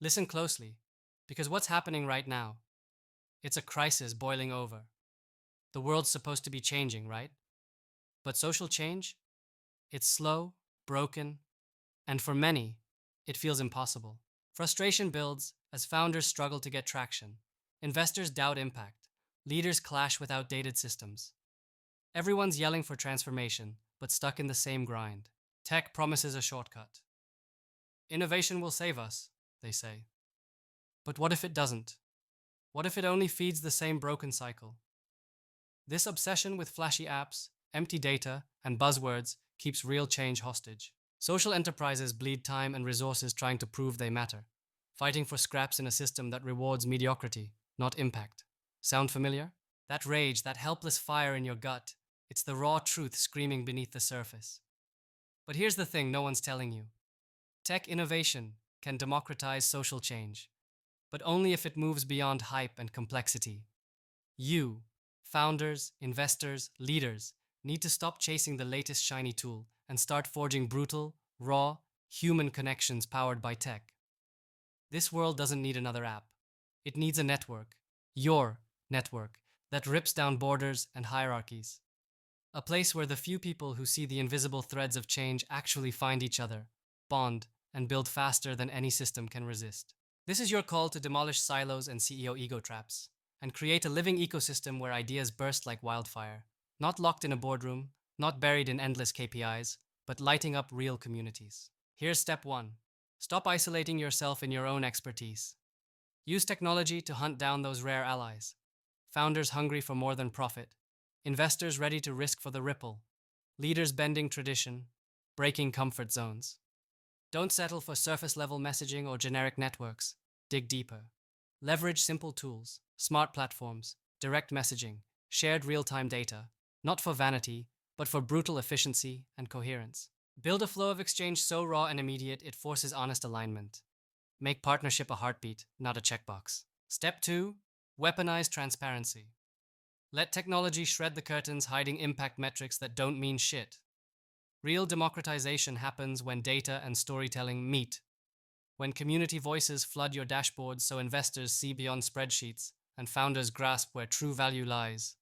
Listen closely, because what's happening right now, it's a crisis boiling over. The world's supposed to be changing, right? But social change, it's slow, broken, and for many, it feels impossible. Frustration builds as founders struggle to get traction. Investors doubt impact. Leaders clash with outdated systems. Everyone's yelling for transformation, but stuck in the same grind. Tech promises a shortcut. Innovation will save us, they say. But what if it doesn't? What if it only feeds the same broken cycle? This obsession with flashy apps, empty data, and buzzwords keeps real change hostage. Social enterprises bleed time and resources trying to prove they matter, fighting for scraps in a system that rewards mediocrity, not impact. Sound familiar? That rage, that helpless fire in your gut, it's the raw truth screaming beneath the surface. But here's the thing no one's telling you. Tech innovation can democratize social change, but only if it moves beyond hype and complexity. You, founders, investors, leaders, need to stop chasing the latest shiny tool and start forging brutal, raw, human connections powered by tech. This world doesn't need another app. It needs a network, your network, that rips down borders and hierarchies. A place where the few people who see the invisible threads of change actually find each other, bond, and build faster than any system can resist. This is your call to demolish silos and CEO ego traps, and create a living ecosystem where ideas burst like wildfire, not locked in a boardroom, not buried in endless KPIs, but lighting up real communities. Here's step one. Stop isolating yourself in your own expertise. Use technology to hunt down those rare allies. Founders hungry for more than profit. Investors ready to risk for the ripple. Leaders bending tradition, breaking comfort zones. Don't settle for surface level messaging or generic networks. Dig deeper. Leverage simple tools, smart platforms, direct messaging, shared real time data, not for vanity, but for brutal efficiency and coherence. Build a flow of exchange so raw and immediate it forces honest alignment. Make partnership a heartbeat, not a checkbox. Step 2. Weaponize transparency. Let technology shred the curtains hiding impact metrics that don't mean shit. Real democratization happens when data and storytelling meet. When community voices flood your dashboards so investors see beyond spreadsheets and founders grasp where true value lies.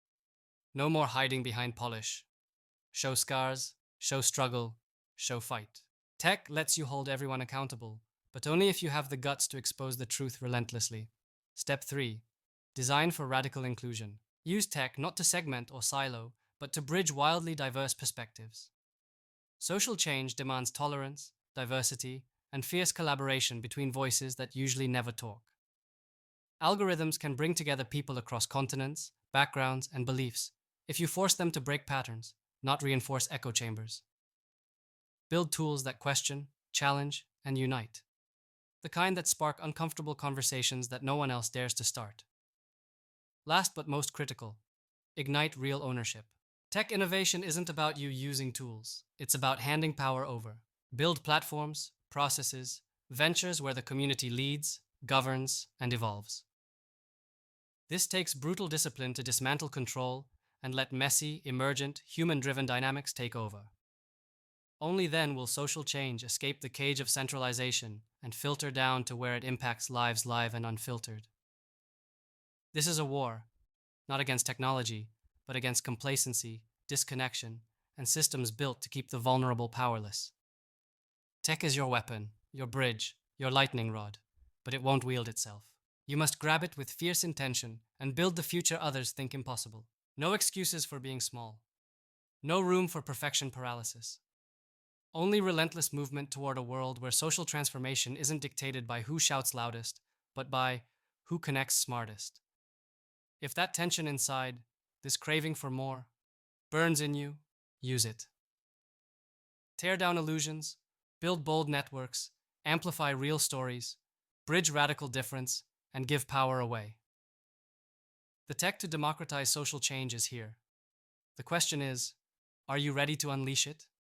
No more hiding behind polish. Show scars, show struggle, show fight. Tech lets you hold everyone accountable, but only if you have the guts to expose the truth relentlessly. Step 3. Design for radical inclusion. Use tech not to segment or silo, but to bridge wildly diverse perspectives. Social change demands tolerance, diversity, and fierce collaboration between voices that usually never talk. Algorithms can bring together people across continents, backgrounds, and beliefs if you force them to break patterns, not reinforce echo chambers. Build tools that question, challenge, and unite. The kind that spark uncomfortable conversations that no one else dares to start. Last but most critical, ignite real ownership. Tech innovation isn't about you using tools, it's about handing power over. Build platforms, processes, ventures where the community leads, governs, and evolves. This takes brutal discipline to dismantle control and let messy, emergent, human-driven dynamics take over. Only then will social change escape the cage of centralization and filter down to where it impacts lives live and unfiltered. This is a war, not against technology, but against complacency, disconnection, and systems built to keep the vulnerable powerless. Tech is your weapon, your bridge, your lightning rod, but it won't wield itself. You must grab it with fierce intention and build the future others think impossible. No excuses for being small. No room for perfection paralysis. Only relentless movement toward a world where social transformation isn't dictated by who shouts loudest, but by who connects smartest. If that tension inside, this craving for more, burns in you, use it. Tear down illusions, build bold networks, amplify real stories, bridge radical difference, and give power away. The tech to democratize social change is here. The question is, are you ready to unleash it?